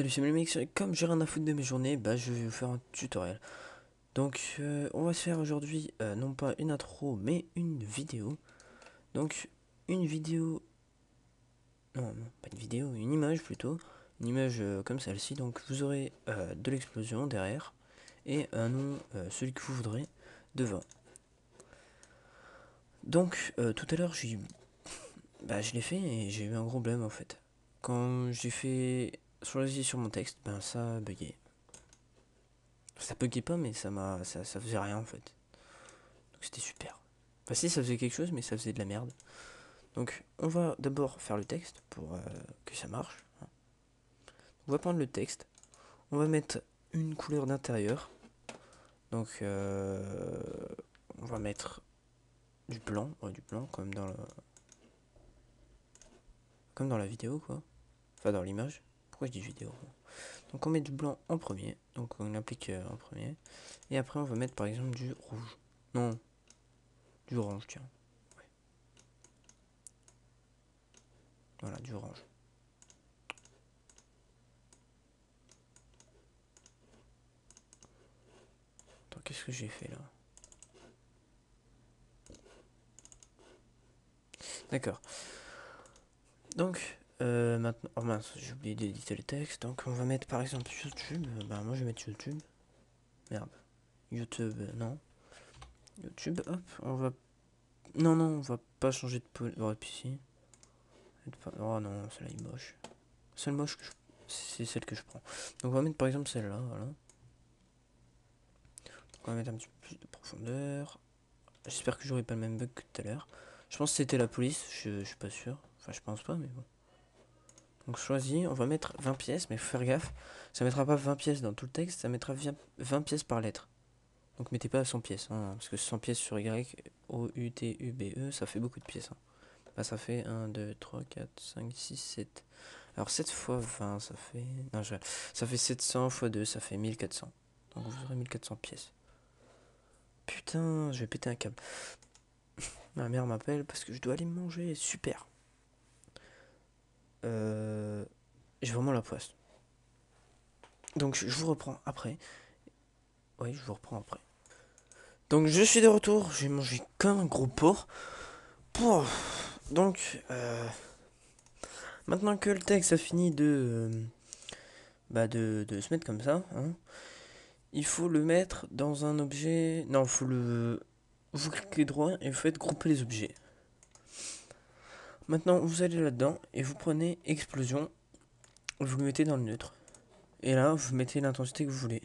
Salut, c'est Mélomix, et comme j'ai rien à foutre de mes journées, bah je vais vous faire un tutoriel. Donc on va se faire aujourd'hui non pas une intro mais une vidéo. Donc une vidéo, non pas une vidéo, une image plutôt, une image comme celle-ci. Donc vous aurez de l'explosion derrière et un nom, celui que vous voudrez, devant. Donc tout à l'heure je l'ai fait et j'ai eu un gros problème en fait. Quand j'ai fait choisir sur mon texte, ben ça a bugué. Ça buguait pas, mais ça faisait rien en fait. Donc c'était super. Enfin si, ça faisait quelque chose, mais ça faisait de la merde. Donc on va d'abord faire le texte pour que ça marche. On va prendre le texte. On va mettre une couleur d'intérieur. Donc on va mettre du blanc, ouais, du blanc comme dans la vidéo quoi. Enfin dans l'image. Pourquoi je dis vidéo? Donc on met du blanc en premier. Donc on applique en premier. Et après on va mettre par exemple du rouge. Non, du orange tiens. Ouais. Voilà, du orange. Attends, qu'est-ce que j'ai fait là? D'accord. Donc, maintenant, oh mince, j'ai oublié d'éditer le texte. Donc, on va mettre par exemple YouTube. Bah, moi je vais mettre YouTube. Merde. YouTube, non. YouTube, hop, on va. Non, non, on va pas changer de pôle. Oh, et puis si. Oh non, celle-là est moche. Celle moche, c'est celle que je prends. Donc, on va mettre par exemple celle-là, voilà. Donc, on va mettre un petit peu plus de profondeur. J'espère que j'aurai pas le même bug que tout à l'heure. Je pense que c'était la police, je suis pas sûr. Enfin, je pense pas, mais bon. Donc choisis, on va mettre 20 pièces, mais faut faire gaffe. Ça mettra pas 20 pièces dans tout le texte, ça mettra 20 pièces par lettre. Donc mettez pas 100 pièces, hein, parce que 100 pièces sur Y, O, U, T, U, B, E, ça fait beaucoup de pièces. Hein. Bah ça fait 1, 2, 3, 4, 5, 6, 7. Alors 7 fois 20, ça fait... Non, ça fait 700 fois 2, ça fait 1400. Donc vous aurez 1400 pièces. Putain, je vais péter un câble. Ma mère m'appelle parce que je dois aller me manger, super. J'ai vraiment la poisse. Donc je vous reprends après. Oui, je vous reprends après. Donc je suis de retour, j'ai mangé comme un gros porc. Donc, maintenant que le texte a fini de se mettre comme ça, hein, il faut le mettre dans un objet. Non, faut le. Vous cliquez droit et vous faites grouper les objets. Maintenant, vous allez là-dedans et vous prenez explosion, vous le mettez dans le neutre. Et là, vous mettez l'intensité que vous voulez.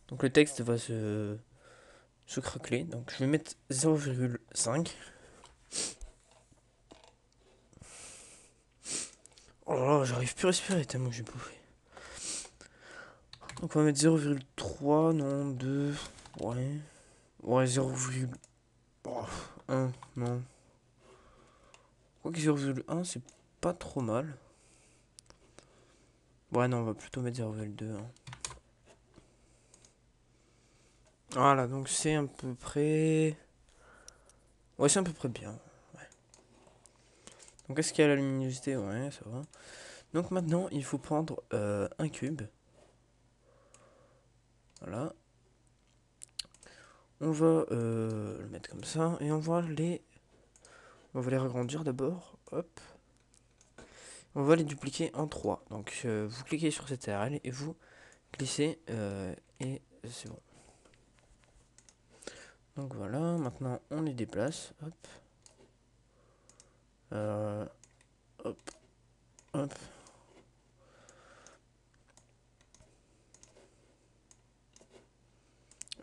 Donc le texte va se craqueler. Donc je vais mettre 0,5. Oh là là, j'arrive plus à respirer tellement que j'ai bouffé. Donc on va mettre 0,3, non, 2, ouais. Ouais, 0,1, non. Quoique 0,1, c'est pas trop mal. Ouais, non, on va plutôt mettre 0,2. Hein. Voilà, donc c'est à peu près... Ouais, c'est à peu près bien. Ouais. Donc est-ce qu'il y a la luminosité? Ouais, ça va. Donc maintenant, il faut prendre un cube. Voilà. On va le mettre comme ça. Et on va les agrandir d'abord. Hop. On va les dupliquer en 3. Donc vous cliquez sur cette URL et vous glissez et c'est bon. Donc voilà, maintenant on les déplace. Hop. Euh, hop. Hop.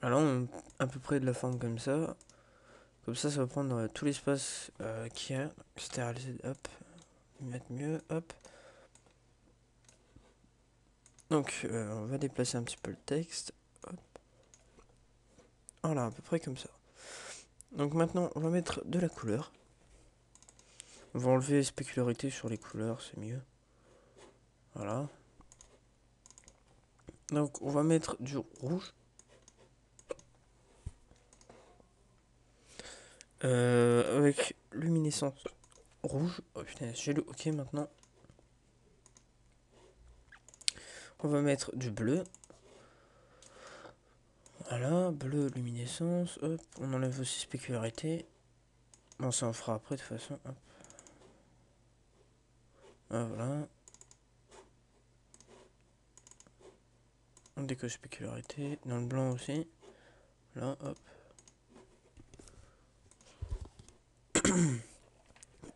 Alors on, à peu près de la forme comme ça. Comme ça va prendre tout l'espace qu'il y a. Stériliser. Hop. Mettre mieux. Hop. Donc on va déplacer un petit peu le texte. Hop. Voilà, à peu près comme ça. Donc maintenant on va mettre de la couleur. On va enlever les spécularités sur les couleurs, c'est mieux. Voilà. Donc on va mettre du rouge. Avec luminescence rouge. Oh putain, j'ai le OK maintenant. On va mettre du bleu. Voilà, bleu, luminescence. Hop, on enlève aussi spécularité. Bon, ça on fera après de toute façon. Hop. Ah, voilà. On décoche spécularité. Dans le blanc aussi. Là, hop.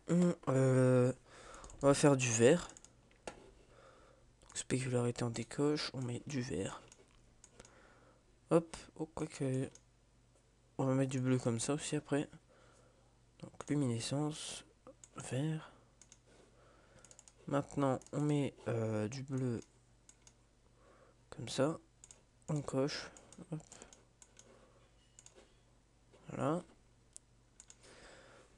On va faire du vert. Donc, spécularité en décoche. On met du vert. Hop. Oh, quoi que. On va mettre du bleu comme ça aussi après. Donc luminescence. Vert. Maintenant, on met du bleu comme ça. On coche. Hop. Voilà.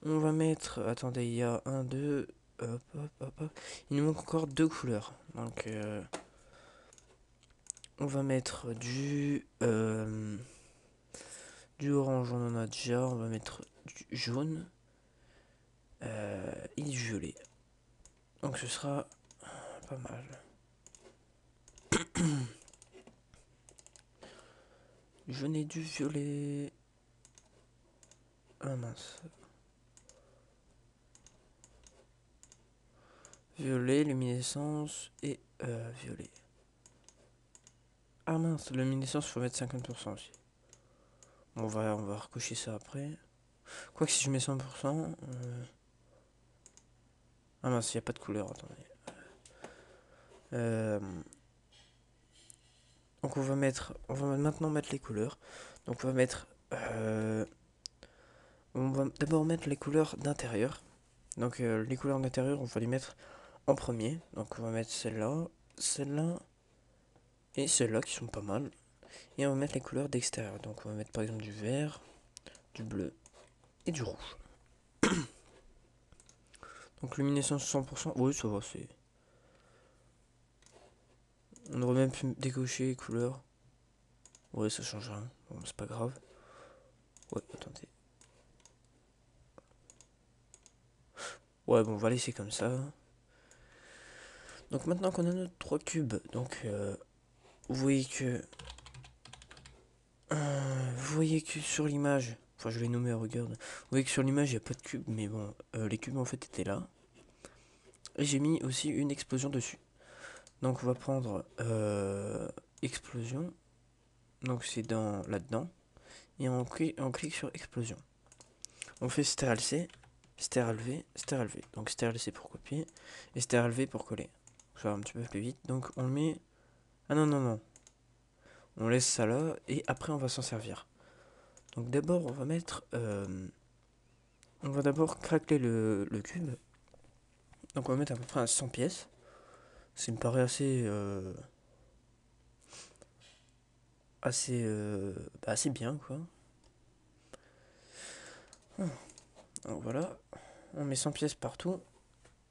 On va mettre. Attendez, il y a 1, 2. Hop, hop, hop, hop. Il nous manque encore 2 couleurs. Donc, on va mettre du orange, on en a déjà. On va mettre du jaune et du violet. Donc, ce sera pas mal. Du jaune et du violet. Ah mince. Violet, luminescence et violet. Ah mince, luminescence, faut mettre 50% aussi. Bon, on va recocher ça après. Quoique si je mets 100%... Ah mince, il n'y a pas de couleur, attendez. Donc on va maintenant mettre les couleurs. Donc on va mettre... on va d'abord mettre les couleurs d'intérieur. Donc les couleurs d'intérieur, on va les mettre en premier. Donc on va mettre celle-là, celle-là et celle-là qui sont pas mal. Et on va mettre les couleurs d'extérieur. Donc on va mettre par exemple du vert, du bleu et du rouge. Donc luminescence 100%. Oui, ça va, c'est... On aurait même pu décocher les couleurs. Ouais, ça change rien. Bon, c'est pas grave. Ouais, attendez. Ouais, bon, on va laisser comme ça. Donc maintenant qu'on a nos 3 cubes, donc vous voyez que... vous voyez que sur l'image... Enfin, je l'ai nommé, regarde. Vous voyez que sur l'image, il n'y a pas de cube, mais bon, les cubes en fait étaient là. Et j'ai mis aussi une explosion dessus. Donc on va prendre explosion. Donc c'est dans là-dedans. Et on clique sur explosion. On fait Ctrl C, Ctrl V, Ctrl V. Donc Ctrl C pour copier et Ctrl V pour coller. Ça va un petit peu plus vite. Donc on le met... Ah non, non, non. On laisse ça là et après on va s'en servir. Donc d'abord on va mettre... on va d'abord craquer le cube. Donc on va mettre à peu près à 100 pièces. Ça me paraît assez... assez bien quoi. Donc voilà. On met 100 pièces partout.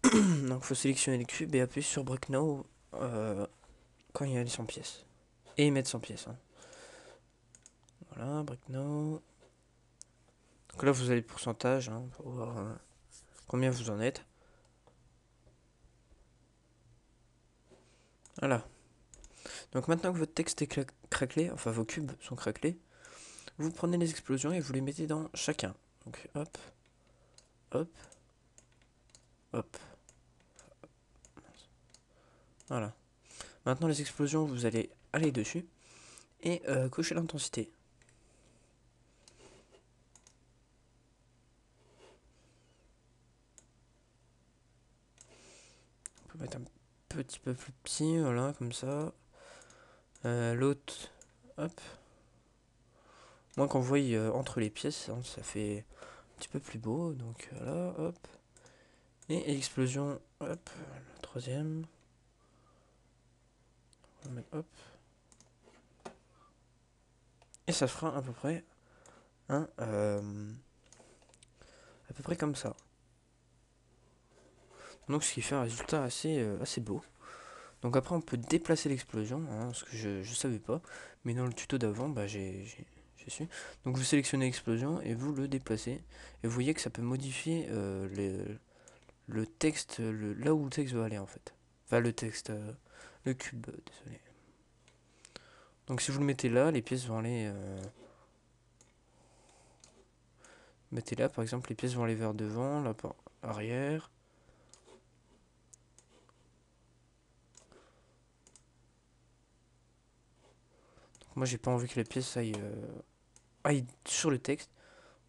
Donc faut sélectionner le cube et appuyer sur Break Now quand il y a les 100 pièces. Et mettre 100 pièces. Hein. Voilà, Break Now. Donc là vous avez le pourcentage hein, pour voir combien vous en êtes. Voilà. Donc maintenant que votre texte est craquelé, enfin vos cubes sont craquelés, vous prenez les explosions et vous les mettez dans chacun. Donc hop, hop, hop. Voilà. Maintenant les explosions, vous allez aller dessus et cocher l'intensité. On peut mettre un petit peu plus petit, voilà, comme ça. L'autre, hop. Moi quand vous voyez entre les pièces, hein, ça fait un petit peu plus beau. Donc voilà, hop. Et explosion, hop, la troisième. On va mettre, hop. Et ça fera à peu près un, à peu près comme ça. Donc ce qui fait un résultat assez beau. Donc après on peut déplacer l'explosion, hein, ce que je savais pas. Mais dans le tuto d'avant, bah, j'ai su. Donc vous sélectionnez l'explosion et vous le déplacez. Et vous voyez que ça peut modifier le texte, là où le texte va aller en fait. Enfin le texte, le cube, désolé. Donc si vous le mettez là, les pièces vont aller... Mettez là, par exemple, les pièces vont aller vers devant, là par arrière. Donc moi, j'ai pas envie que les pièces aillent sur le texte.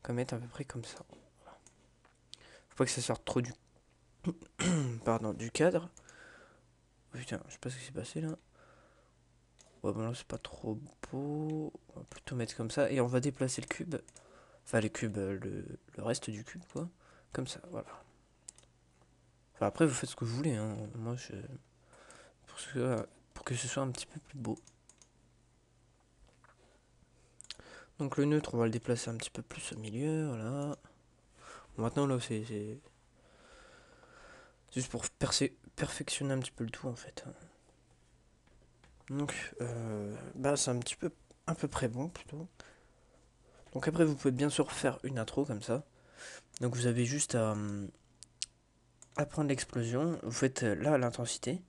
On va mettre à peu près comme ça. Faut pas que ça sorte trop du... Pardon, du cadre. Oh, putain, je sais pas ce qui s'est passé là. Ouais, bon là, c'est pas trop beau. On va plutôt mettre comme ça. Et on va déplacer le cube. Enfin, les cubes, le reste du cube, quoi. Comme ça, voilà. Enfin, après, vous faites ce que vous voulez, hein. Moi, je... pour que ce soit un petit peu plus beau. Donc le neutre, on va le déplacer un petit peu plus au milieu, voilà. Bon, maintenant, là, c'est juste pour perfectionner un petit peu le tout, en fait. Donc, bah, c'est un petit peu, à peu près bon, plutôt. Donc après, vous pouvez bien sûr faire une intro, comme ça. Donc vous avez juste à prendre l'explosion. Vous faites là l'intensité.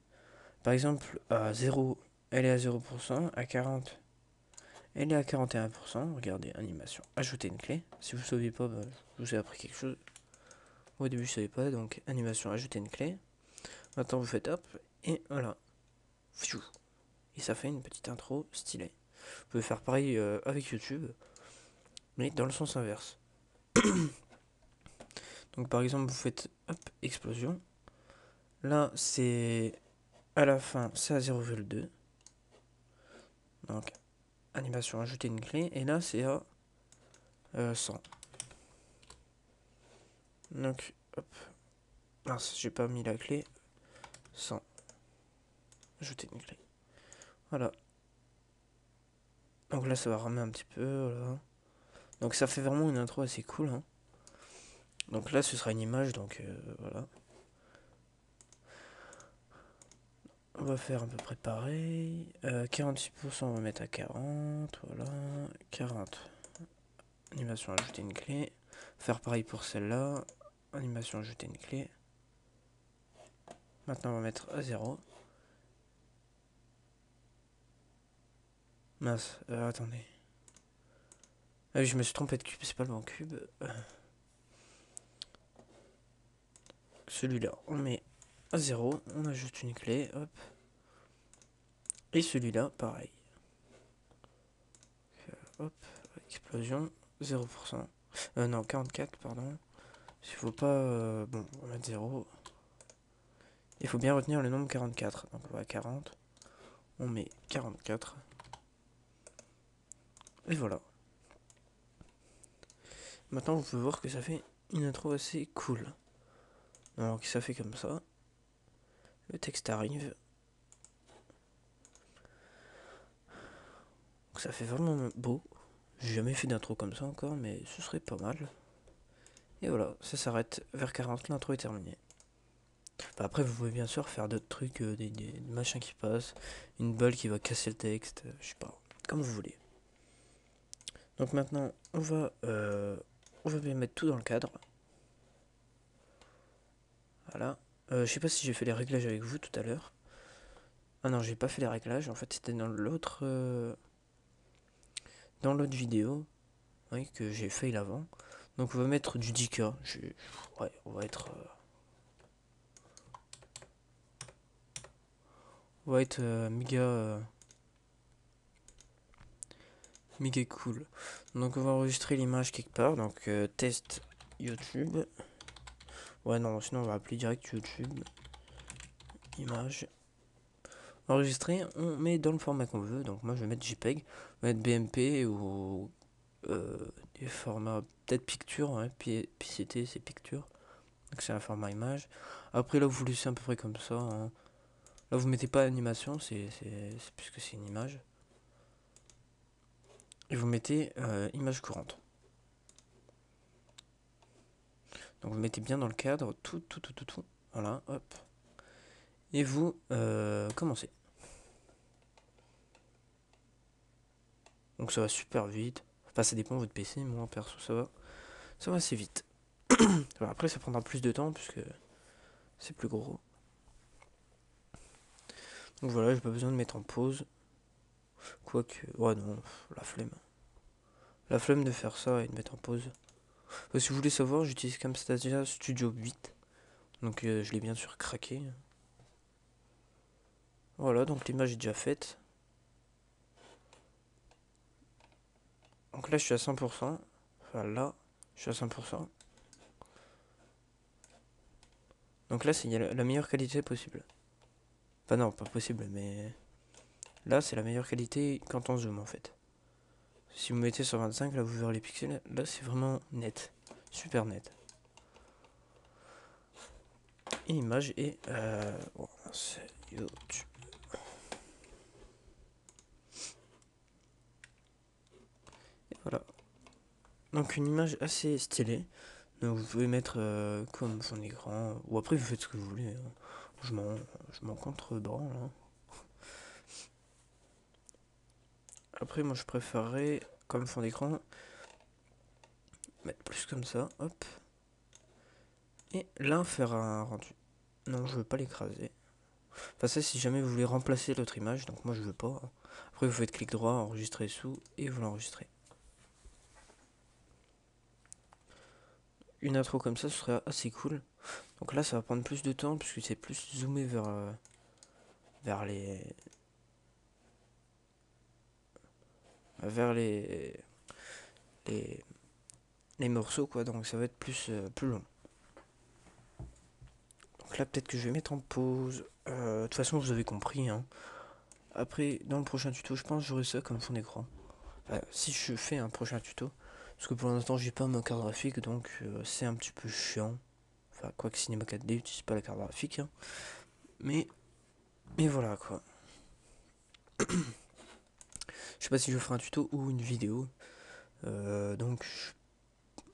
Par exemple, à 0, elle est à 0%, à 40, elle est à 41%. Regardez, animation, ajouter une clé. Si vous ne saviez pas, bah, je vous ai appris quelque chose. Au début, je ne savais pas, donc animation, ajouter une clé. Maintenant, vous faites hop, et voilà. Et ça fait une petite intro stylée. Vous pouvez faire pareil avec YouTube, mais dans le sens inverse. Donc par exemple, vous faites hop, explosion. Là, c'est à la fin, c'est à 0,2. Donc, animation, ajouter une clé. Et là, c'est à 100. Donc, hop. Mince, j'ai pas mis la clé. 100. Ajouter une clé. Voilà. Donc là, ça va ramer un petit peu. Voilà. Donc ça fait vraiment une intro assez cool. Hein. Donc là, ce sera une image. Donc voilà. On va faire à peu près pareil. 46%, on va mettre à 40. Voilà. 40. Animation, ajouter une clé. Faire pareil pour celle-là. Animation, ajouter une clé. Maintenant, on va mettre à 0. Mince, attendez. Ah oui, je me suis trompé de cube, c'est pas le bon cube. Celui-là, on met à 0. On ajoute une clé, hop. Et celui-là, pareil. Hop, explosion, 0%. Non, 44, pardon. S'il faut pas... bon, on va mettre 0. Il faut bien retenir le nombre 44. Donc on va à 40. On met 44. Et voilà. Maintenant, vous pouvez voir que ça fait une intro assez cool. Donc ça fait comme ça. Le texte arrive. Donc ça fait vraiment beau. J'ai jamais fait d'intro comme ça encore, mais ce serait pas mal. Et voilà, ça s'arrête vers 40, l'intro est terminée. Bah après, vous pouvez bien sûr faire d'autres trucs, des machins qui passent, une balle qui va casser le texte, je sais pas, comme vous voulez. Donc maintenant, on va bien mettre tout dans le cadre. Voilà. Je sais pas si j'ai fait les réglages avec vous tout à l'heure. Ah non, j'ai pas fait les réglages, en fait c'était dans l'autre vidéo, oui, que j'ai fail avant. Donc on va mettre du 10K. Ouais, on va être méga cool. Donc on va enregistrer l'image quelque part. Donc test YouTube. Ouais non, sinon on va appeler direct YouTube. Image. Enregistrer, on met dans le format qu'on veut. Donc moi je vais mettre JPEG, je vais mettre BMP ou des formats peut-être picture. Ouais, PCT c'est picture. Donc c'est un format image. Après là vous laissez à peu près comme ça. Hein. Là vous mettez pas animation, c'est puisque c'est une image. Et vous mettez image courante. Donc vous mettez bien dans le cadre, tout. Voilà, hop. Et vous commencez. Donc ça va super vite. Enfin ça dépend de votre PC, moi perso ça va assez vite. Après ça prendra plus de temps puisque c'est plus gros. Donc voilà, j'ai pas besoin de mettre en pause. Quoique, ouais non, la flemme. La flemme de faire ça et de mettre en pause. Si vous voulez savoir, j'utilise Camtasia Studio 8. Donc je l'ai bien sûr craqué. Voilà, donc l'image est déjà faite. Donc là je suis à 100%. Enfin là, je suis à 100%. Donc là c'est la meilleure qualité possible. Enfin non, pas possible, mais là c'est la meilleure qualité quand on zoom en fait. Si vous mettez sur 25, là vous verrez les pixels. Là c'est vraiment net. Super net. Et l'image est... bon, c'est YouTube. Et voilà. Donc une image assez stylée. Donc vous pouvez mettre comme fond d'écran. Ou après vous faites ce que vous voulez. Hein. Je m'en contrebranle. Hein. Après moi je préférerais comme fond d'écran mettre plus comme ça. Hop. Et là faire un rendu. Non, je veux pas l'écraser. Enfin ça si jamais vous voulez remplacer l'autre image. Donc moi je veux pas. Hein. Après vous faites clic droit, enregistrer sous et vous l'enregistrez. Une intro comme ça, ce serait assez cool. Donc là, ça va prendre plus de temps puisque c'est plus zoomé vers les vers les, les morceaux quoi. Donc ça va être plus long. Donc là, peut-être que je vais mettre en pause. De toute façon, vous avez compris. Hein. Après, dans le prochain tuto, je pense j'aurai ça comme fond d'écran. Enfin, si je fais un prochain tuto, parce que pour l'instant, j'ai pas ma carte graphique, donc c'est un petit peu chiant. Enfin, quoique Cinema 4D utilise pas la carte graphique. Hein. Mais voilà quoi. Je sais pas si je ferai un tuto ou une vidéo. Donc,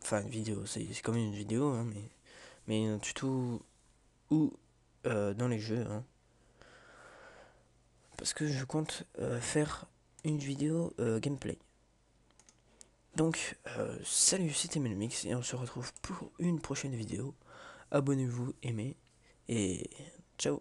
enfin une vidéo, c'est quand même une vidéo, hein, mais un tuto ou dans les jeux. Hein, parce que je compte faire une vidéo gameplay. Donc, salut, c'était Melmix et on se retrouve pour une prochaine vidéo. Abonnez-vous, aimez et ciao.